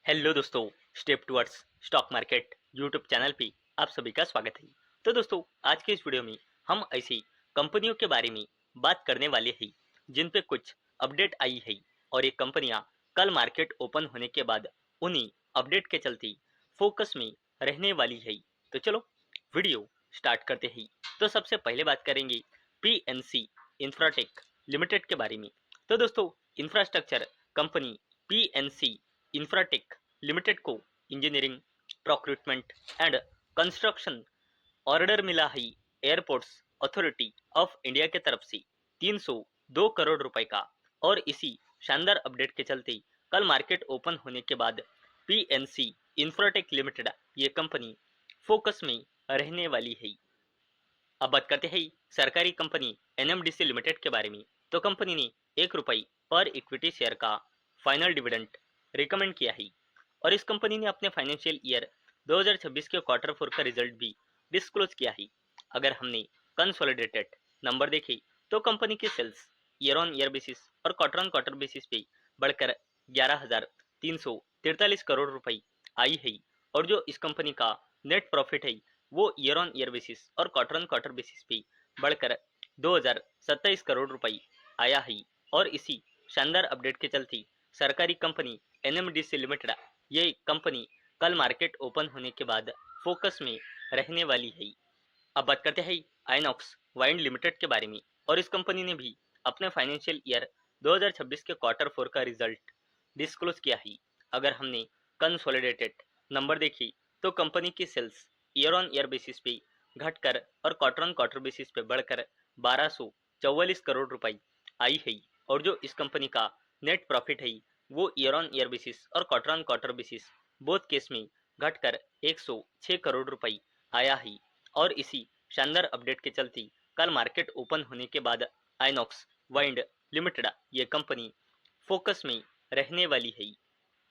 Hello दोस्तों, step towards stock market YouTube channel पे आप सभी का स्वागत है। तो दोस्तों, आज के इस वीडियो में हम ऐसी कंपनियों के बारे में बात करने वाले हैं जिन पे कुछ अपडेट आई है और ये कंपनियां कल मार्केट ओपन होने के बाद उन्हीं अपडेट के चलते फोकस में रहने वाली है। तो चलो वीडियो स्टार्ट करते हैं। तो सबसे पहले बात करेंगे पीएनसी इंफ्राटेक लिमिटेड के बारे में। तो दोस्तों, infrastructure company PNC Infratech limited को इंजीनियरिंग, प्रोक्यूटमेंट एंड कंस्ट्रक्शन ऑर्डर मिला है एयरपोर्ट्स अथॉरिटी ऑफ इंडिया के तरफ से 302 करोड़ रुपए का। और इसी शानदार अपडेट के चलते कल मार्केट ओपन होने के बाद पीएनसी इंफ्राटेक लिमिटेड ये कंपनी फोकस में रहने वाली है। अब बात करते हैं सरकारी कंपनी एनएमडीसी लिमिटेड के बारे में। तो कंपनी ने ₹1 पर इक्विटी शेयर का फाइनल डिविडेंड रिकमेंड किया है और इस कंपनी ने अपने फाइनेंशियल ईयर 2026 के क्वार्टर 4 का रिजल्ट भी डिस्क्लोज किया है। अगर हमने कंसोलिडेटेड नंबर देखे तो कंपनी की sales year on year basis और क्वार्टर ऑन क्वार्टर बेसिस पे बढ़कर 11,343 करोड़ रुपए आई है और जो इस कंपनी का नेट प्रॉफिट है वो ईयर ऑन ईयर बेसिस और क्वार्टर ऑन क्वार्टर बेसिस पे बढ़कर 2027 करोड़ रुपए आया है। और इसी शानदार अपडेट के चलते सरकारी कंपनी एनएमडीसी लिमिटेड ये कंपनी कल मार्केट ओपन होने के बाद फोकस में रहने वाली है। अब बात करते हैं आइनॉक्स वाइंड लिमिटेड के बारे में और इस कंपनी ने भी अपने फाइनेंशियल ईयर 2026 के क्वार्टर 4 का रिजल्ट डिस्क्लोज किया है। अगर हमने कंसोलिडेटेड नंबर देखी तो कंपनी की sales year on year basis पे घटकर और क्वार्टर ऑन क्वार्टर बेसिस पे बढ़कर 1244 करोड़ रुपए आई है और जो इस कंपनी का नेट प्रॉफिट है वो ईयर ऑन ईयर बेसिस और quarter on quarter basis both case में घटकर 106 करोड़ रुपए आया है। और इसी शानदार अपडेट के चलते कल मार्केट ओपन होने के बाद आइनॉक्स वाइंड लिमिटेड ये कंपनी फोकस में रहने वाली है।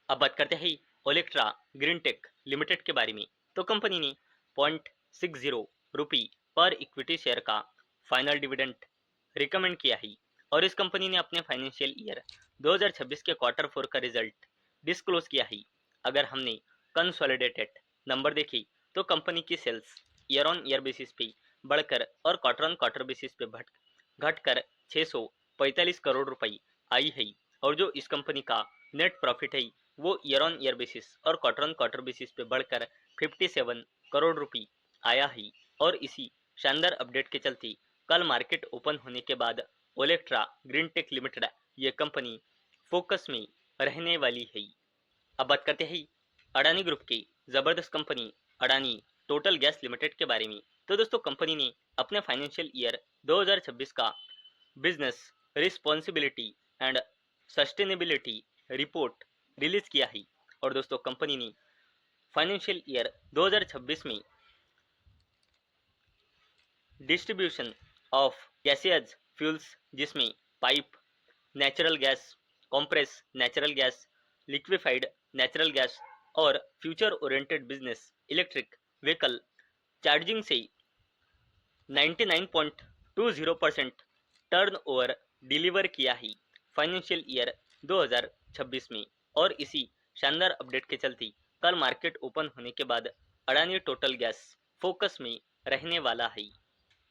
अब बात करते हैं ओलेक्ट्रा ग्रीनटेक लिमिटेड के बारे में। तो कंपनी ने ₹0.60 पर इक्विटी शेयर का फाइनल डिविडेंड रिकमेंड किया है और इस कंपनी ने अपने फाइनेंशियल ईयर 2026 के क्वार्टर 4 का रिजल्ट डिस्क्लोज किया है। अगर हमने कंसोलिडेटेड नंबर देखी तो कंपनी की sales year on year basis पे बढ़कर और क्वार्टर ऑन क्वार्टर बेसिस पे घटकर 645 करोड़ रुपए आई है और जो इस कंपनी का नेट प्रॉफिट है वो ईयर ऑन ईयर बेसिस और क्वार्टर ऑन क्वार्टर बेसिस पे बढ़कर 57 करोड़ रुपए आया है। और इसी शानदार अपडेट के चलते कल मार्केट ओपन होने के बाद ओलेक्ट्रा ग्रीनटेक लिमिटेड ये कंपनी फोकस में रहने वाली है। अब बात करते हैं अडानी ग्रुप की जबरदस्त company Adani total gas limited के बारे में। तो दोस्तों, कंपनी ने अपने फाइनेंशियल ईयर 2026 का business responsibility and sustainability report release किया है और दोस्तों कंपनी ने फाइनेंशियल ईयर 2026 में डिस्ट्रीब्यूशन ऑफ गैसियस फ्यूल्स जिसमें pipe natural gas, compress natural gas, liquefied natural gas और future oriented business electric vehicle charging से 99.20% टर्नओवर डिलीवर किया है फाइनेंशियल ईयर 2026 में। और इसी शानदार अपडेट के चलते कल मार्केट ओपन होने के बाद अडानी टोटल गैस फोकस में रहने वाला है।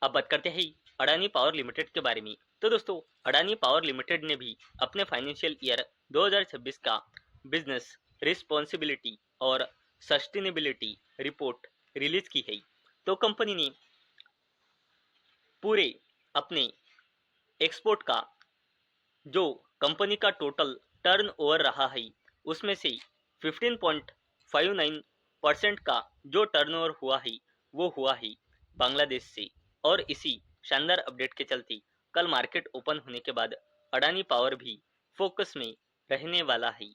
अब बात करते हैं अडानी पावर लिमिटेड के बारे में। तो दोस्तों, अडानी पावर लिमिटेड ने भी अपने फाइनेंशियल ईयर 2026 का बिजनेस रिस्पॉन्सिबिलिटी और सस्टेनेबिलिटी रिपोर्ट रिलीज की है। तो कंपनी ने पूरे अपने एक्सपोर्ट का जो कंपनी का टोटल टर्नओवर रहा है उसमें से 15.59% का जो टर्नओवर हुआ है वो हुआ है बांग्लादेश से। और इसी शानदार अपडेट के चलते कल मार्केट ओपन होने के बाद अडानी पावर भी फोकस में रहने वाला है।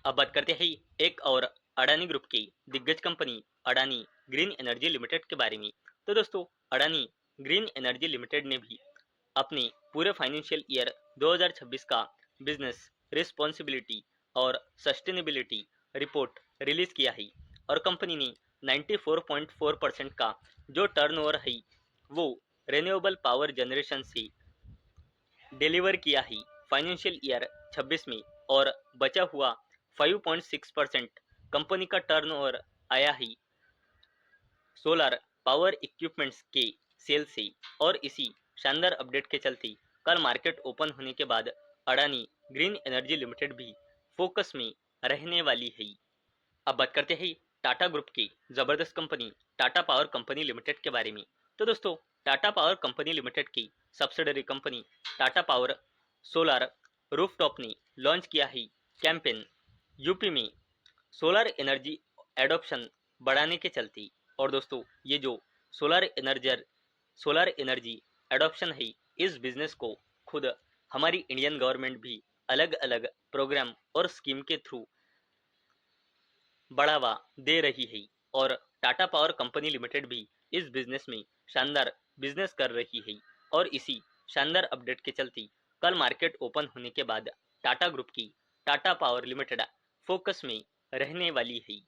अब बात करते हैं एक और अडानी ग्रुप की दिग्गज company Adani green energy limited के बारे में। तो दोस्तों, अडानी ग्रीन एनर्जी लिमिटेड ने भी अपने पूरे फाइनेंशियल ईयर 2026 का बिजनेस रिस्पॉन्सिबिलिटी और सस्टेनेबिलिटी रिपोर्ट रिलीज किया है और कंपनी ने 94.4% का जो टर्नओवर है वो रिन्यूएबल पावर जनरेशन से डिलीवर किया है फाइनेंशियल ईयर 26 में और बचा हुआ 5.6% कंपनी का टर्नओवर आया ही सोलर पावर इक्विपमेंट्स के सेल से, और इसी शानदार अपडेट के चलते कल मार्केट ओपन होने के बाद अडानी ग्रीन एनर्जी लिमिटेड भी फोकस में रहने वाली है। अब बात करते हैं टाटा ग्रुप की जबरदस्त company Tata power company limited के बारे में। तो दोस्तों, टाटा पावर कंपनी लिमिटेड की subsidiary company Tata power solar rooftop ने लॉन्च किया है कैंपेन यूपी में सोलर एनर्जी एडॉप्शन बढ़ाने के चलते। और दोस्तों, ये जो सोलर एनर्जी एडॉप्शन है, इस बिजनेस को खुद हमारी इंडियन गवर्नमेंट भी अलग अलग प्रोग्राम और स्कीम के थ्रू बढ़ावा दे रही है, और टाटा पावर कंपनी लिमिटेड भी इस बिजनेस में शानदार बिजनेस कर रही है। और इसी शानदार अपडेट के चलते कल मार्केट ओपन होने के बाद टाटा ग्रुप की टाटा पावर लिमिटेड फोकस में रहने वाली है।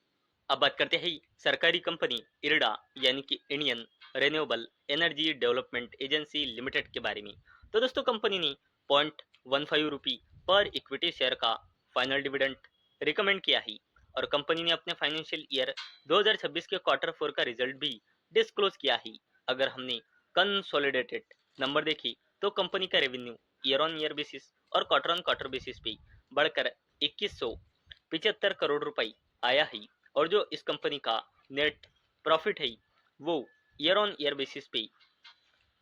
अब बात करते हैं सरकारी कंपनी इरडा यानी कि Indian renewable energy development agency limited के बारे में। तो दोस्तों, कंपनी ने 0.15 रुपये पर इक्विटी शेयर का फाइनल डिविडेंड रिकमेंड किया है, और कंपनी ने अपने फाइनेंशियल ईयर 2026 के क्वार्टर 4 का रिजल्ट भी डिस्क्लोज किया है। अगर हमने कंसोलिडेटेड नंबर देखी तो कंपनी का revenue year on year basis और क्वार्टर ऑन क्वार्टर बेसिस पे बढ़कर 2175 करोड़ रुपए आया है, और जो इस कंपनी का नेट प्रॉफिट है वो ईयर ऑन ईयर बेसिस पे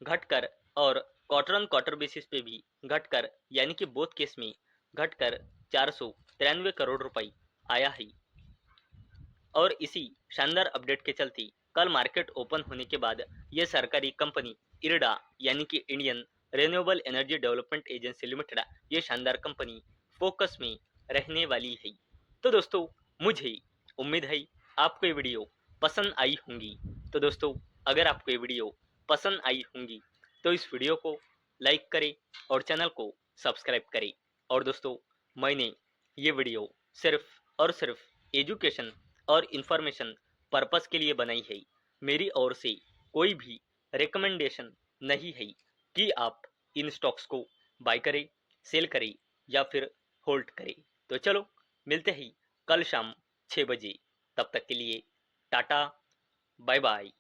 घटकर और क्वार्टर ऑन क्वार्टर बेसिस पे भी घटकर, यानी कि बोथ केस में घटकर 493 करोड़ रुपए आया है। और इसी शानदार अपडेट के चलते कल मार्केट ओपन होने के बाद ये सरकारी कंपनी इरडा यानी कि Indian renewable energy development agency limited, ये शानदार कंपनी फोकस में रहने वाली है। तो दोस्तों, मुझे उम्मीद है आपको ये वीडियो पसंद आई होंगी। तो दोस्तों, अगर आपको ये वीडियो पसंद आई होंगी तो इस वीडियो को लाइक करें और चैनल को सब्सक्राइब करें। और दोस्तों, मैंने ये वीडियो सिर्फ और सिर्फ एजुकेशन और इन्फॉर्मेशन पर्पस के लिए बनाई है। मेरी ओर से कोई भी रिकमेंडेशन नहीं है कि आप इन स्टॉक्स को बाय करें, सेल करें या फिर होल्ड करें। तो चलो, मिलते हैं कल शाम 6 बजे। तब तक के लिए टाटा, बाय बाय।